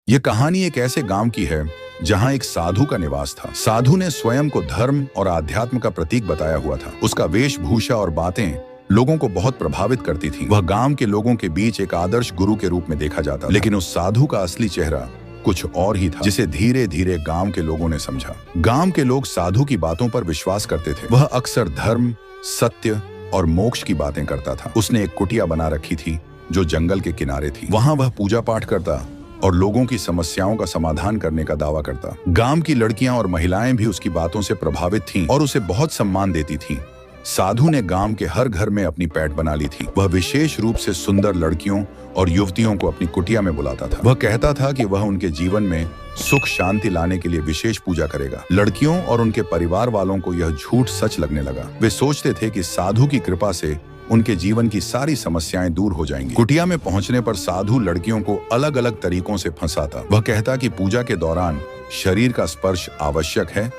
ये कहानी एक ऐसे गांव की है जहां एक साधु का निवास था। साधु ने स्वयं को धर्म और आध्यात्म का प्रतीक बताया हुआ था। उसका वेशभूषा और बातें लोगों को बहुत प्रभावित करती थीं। वह गांव के लोगों के बीच एक आदर्श गुरु के रूप में देखा जाता था। लेकिन उस साधु का असली चेहरा कुछ और ही था, जिसे धीरे धीरे गांव के लोगों ने समझा। गांव के लोग साधु की बातों पर विश्वास करते थे। वह अक्सर धर्म, सत्य और मोक्ष की बातें करता था। उसने एक कुटिया बना रखी थी जो जंगल के किनारे थी। वहां वह पूजा पाठ करता और लोगों की समस्याओं का समाधान करने का दावा करता। गांव की लड़कियां और महिलाएं भी उसकी बातों से प्रभावित थीं और उसे बहुत सम्मान देती थीं। साधु ने गांव के हर घर में अपनी पैठ बना ली थी। वह विशेष रूप से सुंदर लड़कियों और युवतियों को अपनी कुटिया में बुलाता था। वह कहता था कि वह उनके जीवन में सुख शांति लाने के लिए विशेष पूजा करेगा। लड़कियों और उनके परिवार वालों को यह झूठ सच लगने लगा। वे सोचते थे कि साधु की कृपा से उनके जीवन की सारी समस्याएं दूर हो जाएंगी। कुटिया में पहुंचने पर साधु लड़कियों को अलग अलग तरीकों से फंसाता। वह कहता कि पूजा के दौरान शरीर का स्पर्श आवश्यक है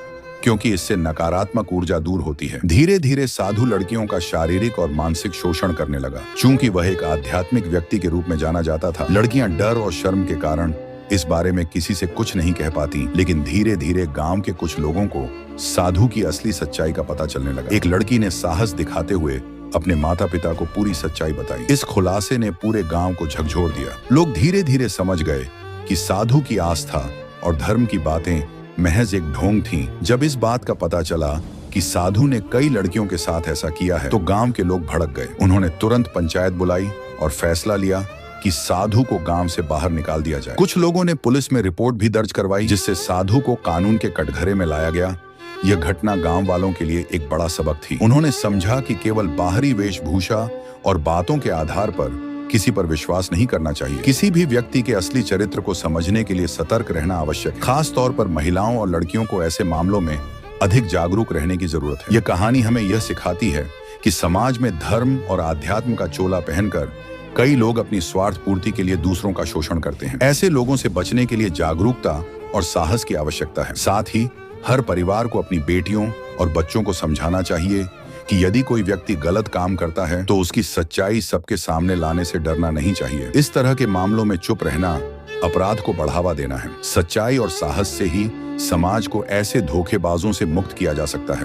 क्योंकि इससे नकारात्मक ऊर्जा दूर होती है। धीरे धीरे साधु लड़कियों का शारीरिक और मानसिक शोषण करने लगा। चूंकि वह एक आध्यात्मिक व्यक्ति के रूप में जाना जाता था, लड़कियां डर और शर्म के कारण इस बारे में किसी से कुछ नहीं कह पाती। लेकिन धीरे धीरे गांव के कुछ लोगों को साधु की असली सच्चाई का पता चलने लगा। एक लड़की ने साहस दिखाते हुए अपने माता पिता को पूरी सच्चाई बताई। इस खुलासे ने पूरे गांव को झकझोर दिया। लोग धीरे धीरे समझ गए कि साधु की आस्था और धर्म की बातें महज एक ढोंग थीं। जब इस बात का पता चला कि साधु ने कई लड़कियों के साथ ऐसा किया है, तो गांव के लोग भड़क गए। उन्होंने तुरंत पंचायत बुलाई और फैसला लिया कि साधु को गांव से बाहर निकाल दिया जाए। कुछ लोगों ने पुलिस में रिपोर्ट भी दर्ज करवाई, जिससे साधु को कानून के कटघरे में लाया गया। यह घटना गांव वालों के लिए एक बड़ा सबक थी। उन्होंने समझा कि केवल बाहरी वेशभूषा और बातों के आधार पर किसी पर विश्वास नहीं करना चाहिए। किसी भी व्यक्ति के असली चरित्र को समझने के लिए सतर्क रहना आवश्यक है। खास तौर पर महिलाओं और लड़कियों को ऐसे मामलों में अधिक जागरूक रहने की जरूरत है। यह कहानी हमें यह सिखाती है कि समाज में धर्म और आध्यात्म का चोला पहनकर कई लोग अपनी स्वार्थ पूर्ति के लिए दूसरों का शोषण करते हैं। ऐसे लोगों से बचने के लिए जागरूकता और साहस की आवश्यकता है। साथ ही हर परिवार को अपनी बेटियों और बच्चों को समझाना चाहिए कि यदि कोई व्यक्ति गलत काम करता है तो उसकी सच्चाई सबके सामने लाने से डरना नहीं चाहिए। इस तरह के मामलों में चुप रहना अपराध को बढ़ावा देना है। सच्चाई और साहस से ही समाज को ऐसे धोखेबाजों से मुक्त किया जा सकता है।